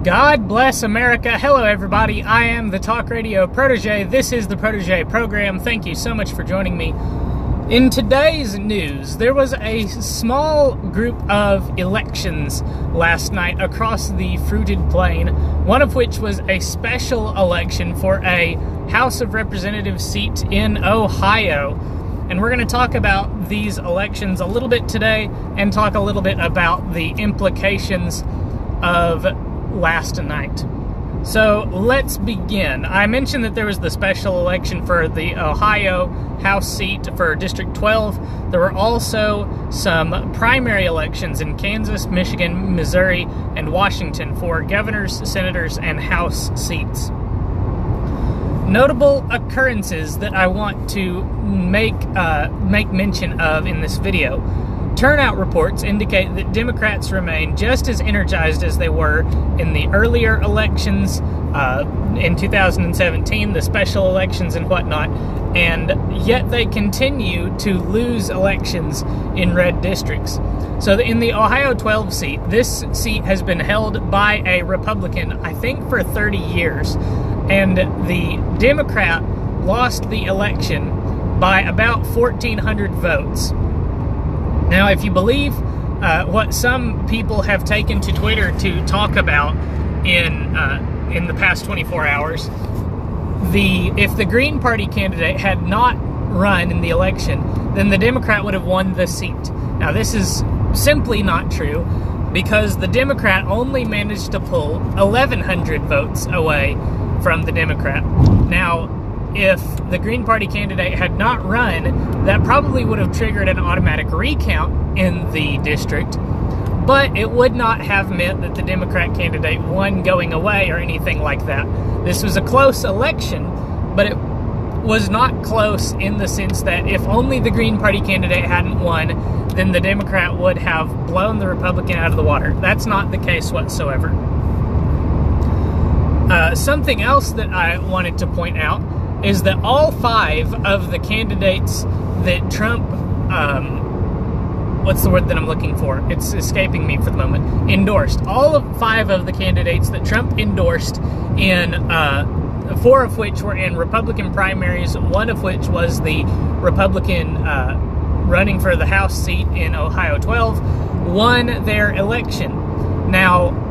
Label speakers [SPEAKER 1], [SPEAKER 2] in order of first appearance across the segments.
[SPEAKER 1] God bless America. Hello, everybody. I am the Talk Radio Protege. This is the Protege program. Thank you so much for joining me. In today's news, there was a small group of elections last night across the fruited plain, one of which was a special election for a House of Representatives seat in Ohio. And we're going to talk about these elections a little bit today and talk a little bit about the implications of last night. So let's begin. I mentioned that there was the special election for the Ohio House seat for District 12. There were also some primary elections in Kansas, Michigan, Missouri, and Washington for governors, senators, and House seats. Notable occurrences that I want to make mention of in this video. Turnout reports indicate that Democrats remain just as energized as they were in the earlier elections in 2017, the special elections and whatnot, and yet they continue to lose elections in red districts. So in the Ohio 12 seat, this seat has been held by a Republican, I think, for 30 years, and the Democrat lost the election by about 1,400 votes. Now, if you believe what some people have taken to Twitter to talk about in the past 24 hours, if the Green Party candidate had not run in the election, then the Democrat would have won the seat. Now, this is simply not true, because the Democrat only managed to pull 1,100 votes away from the Democrat. Now, if the Green Party candidate had not run, that probably would have triggered an automatic recount in the district, but it would not have meant that the Democrat candidate won going away or anything like that. This was a close election, but it was not close in the sense that if only the Green Party candidate hadn't won, then the Democrat would have blown the Republican out of the water. That's not the case whatsoever. Something else that I wanted to point out is that all five of the candidates that Trump, what's the word that I'm looking for? It's escaping me for the moment. Endorsed. All five of the candidates that Trump endorsed in, four of which were in Republican primaries, one of which was the Republican running for the House seat in Ohio 12, won their election. Now,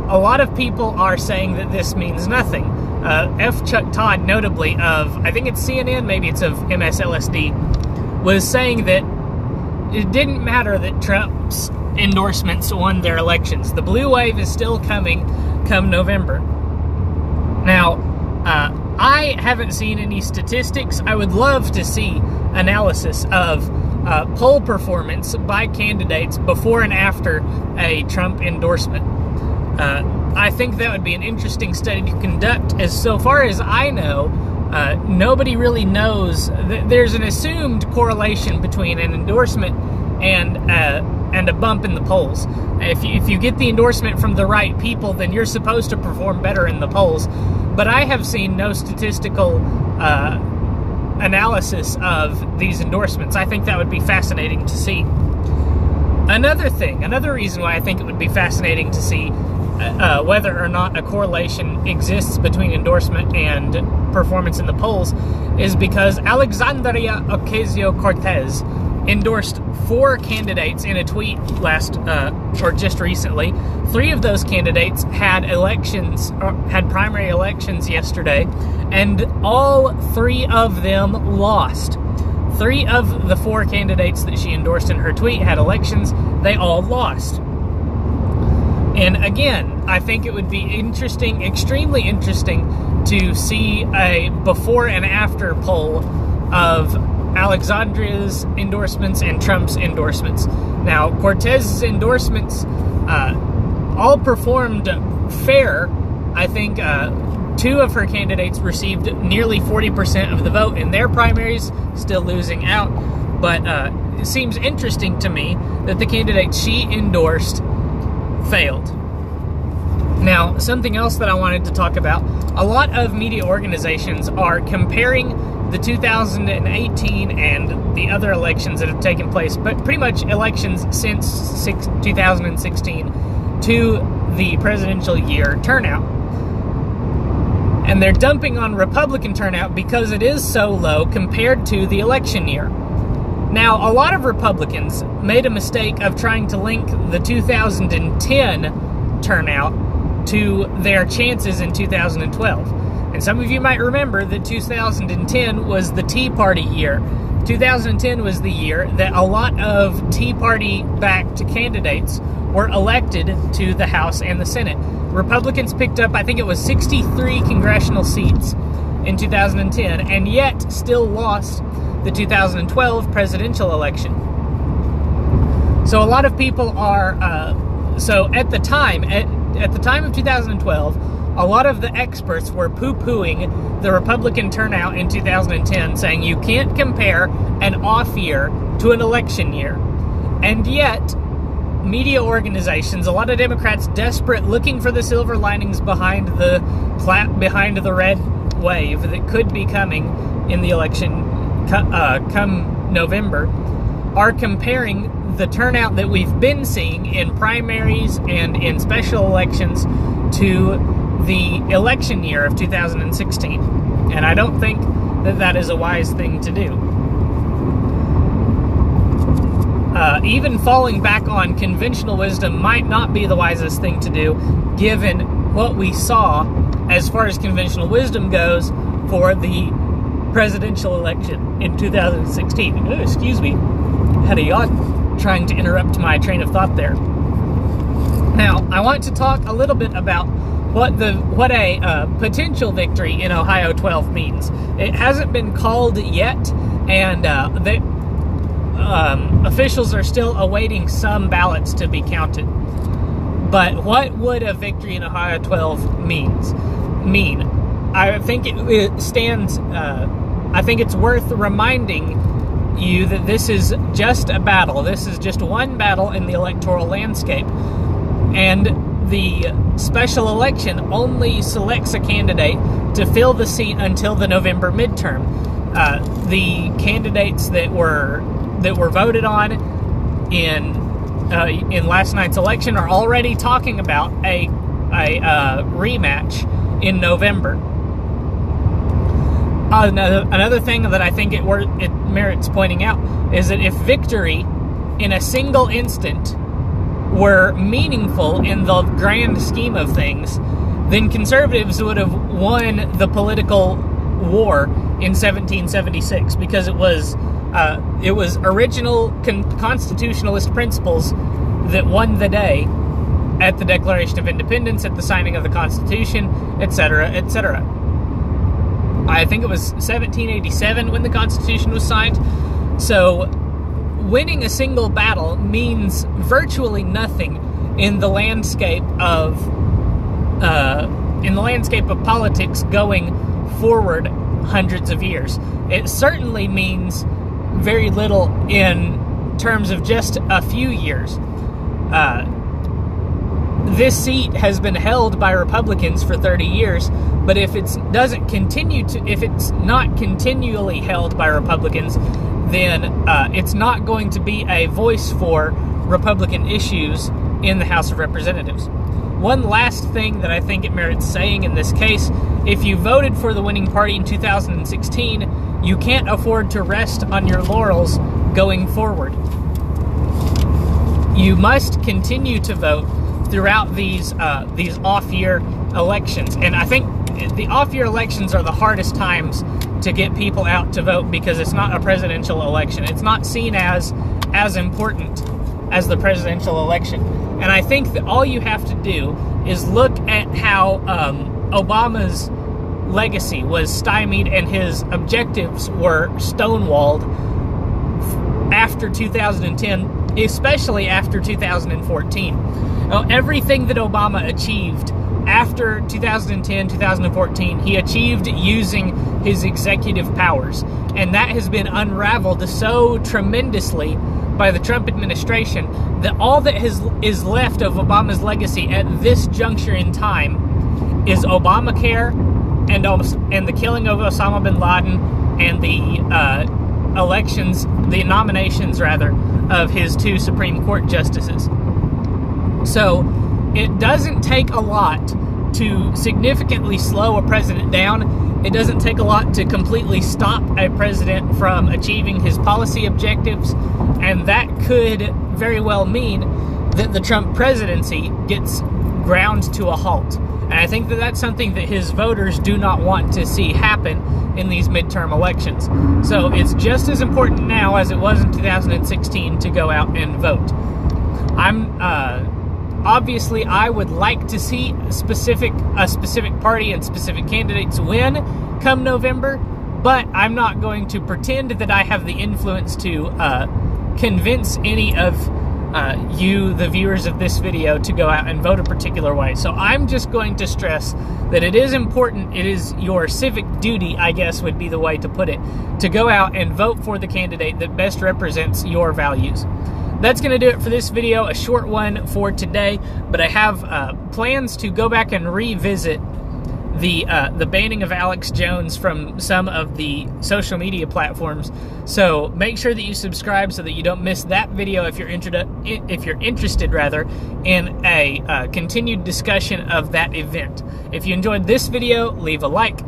[SPEAKER 1] a lot of people are saying that this means nothing. F. Chuck Todd, notably of, I think it's CNN, maybe it's of MSLSD, was saying that it didn't matter that Trump's endorsements won their elections. The blue wave is still coming come November. Now, I haven't seen any statistics. I would love to see analysis of poll performance by candidates before and after a Trump endorsement. I think that would be an interesting study to conduct, as so far as I know, nobody really knows. There's an assumed correlation between an endorsement and a bump in the polls. If you get the endorsement from the right people, then you're supposed to perform better in the polls. But I have seen no statistical analysis of these endorsements. I think that would be fascinating to see. Another reason why I think it would be fascinating to see whether or not a correlation exists between endorsement and performance in the polls is because Alexandria Ocasio-Cortez endorsed 4 candidates in a tweet just recently. 3 of those candidates had primary elections yesterday, and all 3 of them lost. 3 of the 4 candidates that she endorsed in her tweet had elections. They all lost. And again, I think it would be interesting, extremely interesting, to see a before and after poll of Alexandria's endorsements and Trump's endorsements. Now, Cortez's endorsements all performed fair. I think 2 of her candidates received nearly 40% of the vote in their primaries, still losing out. But it seems interesting to me that the candidates she endorsed failed. Now, something else that I wanted to talk about, a lot of media organizations are comparing the 2018 and the other elections that have taken place, but pretty much elections since 2016, to the presidential year turnout. And they're dumping on Republican turnout because it is so low compared to the election year. Now, a lot of Republicans made a mistake of trying to link the 2010 turnout to their chances in 2012. And some of you might remember that 2010 was the Tea Party year. 2010 was the year that a lot of Tea Party-backed candidates were elected to the House and the Senate. Republicans picked up, I think it was 63 congressional seats in 2010, and yet still lost the 2012 presidential election. So a lot of people are, so at the time of 2012, a lot of the experts were poo-pooing the Republican turnout in 2010, saying you can't compare an off year to an election year. And yet, media organizations, a lot of Democrats desperate, looking for the silver linings behind the red wave that could be coming in the election come November, are comparing the turnout that we've been seeing in primaries and in special elections to the election year of 2016. And I don't think that that is a wise thing to do. Even falling back on conventional wisdom might not be the wisest thing to do, given what we saw as far as conventional wisdom goes for the presidential election in 2016. Oh, excuse me, had a yawn trying to interrupt my train of thought there. Now, I want to talk a little bit about what a potential victory in Ohio 12 means. It hasn't been called yet, and officials are still awaiting some ballots to be counted. But what would a victory in Ohio 12 mean? I think it stands. I think it's worth reminding you that this is just a battle. This is just one battle in the electoral landscape, and the special election only selects a candidate to fill the seat until the November midterm. The candidates that were voted on in last night's election are already talking about a rematch in November. Another thing that I think it merits pointing out is that if victory in a single instant were meaningful in the grand scheme of things, then conservatives would have won the political war in 1776, because it was original constitutionalist principles that won the day at the Declaration of Independence, at the signing of the Constitution, etc., etc. I think it was 1787 when the Constitution was signed. So winning a single battle means virtually nothing in the landscape of politics going forward hundreds of years. It certainly means very little in terms of just a few years. This seat has been held by Republicans for 30 years, but if it's not continually held by Republicans, then it's not going to be a voice for Republican issues in the House of Representatives. One last thing that I think it merits saying in this case: if you voted for the winning party in 2016, you can't afford to rest on your laurels going forward. You must continue to vote throughout these off-year elections. And I think the off-year elections are the hardest times to get people out to vote, because it's not a presidential election. It's not seen as important as the presidential election. And I think that all you have to do is look at how Obama's legacy was stymied and his objectives were stonewalled after 2010, especially after 2014. Now, everything that Obama achieved after 2010, 2014, he achieved using his executive powers. And that has been unraveled so tremendously by the Trump administration that all that is left of Obama's legacy at this juncture in time is Obamacare and the killing of Osama bin Laden and the nominations of his two Supreme Court justices. So it doesn't take a lot to significantly slow a president down. It doesn't take a lot to completely stop a president from achieving his policy objectives, and that could very well mean that the Trump presidency gets ground to a halt. And I think that that's something that his voters do not want to see happen in these midterm elections. So it's just as important now as it was in 2016 to go out and vote. Obviously, I would like to see a specific party and specific candidates win come November, but I'm not going to pretend that I have the influence to convince any of you, the viewers of this video, to go out and vote a particular way. So I'm just going to stress that it is important, it is your civic duty, I guess would be the way to put it, to go out and vote for the candidate that best represents your values. That's going to do it for this video, a short one for today, but I have plans to go back and revisit the banning of Alex Jones from some of the social media platforms. So make sure that you subscribe so that you don't miss that video if you're interested in a continued discussion of that event. If you enjoyed this video, leave a like.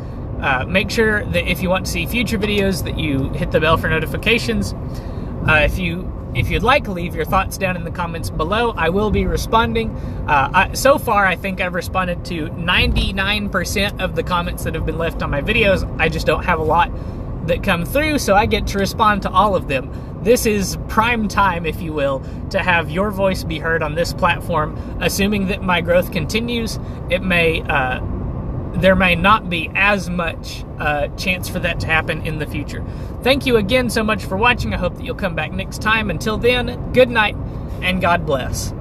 [SPEAKER 1] Make sure that if you want to see future videos that you hit the bell for notifications. If you'd like, leave your thoughts down in the comments below. I will be responding. So far, I think I've responded to 99% of the comments that have been left on my videos. I just don't have a lot that come through, so I get to respond to all of them. This is prime time, if you will, to have your voice be heard on this platform. Assuming that my growth continues, there may not be as much chance for that to happen in the future. Thank you again so much for watching. I hope that you'll come back next time. Until then, good night and God bless.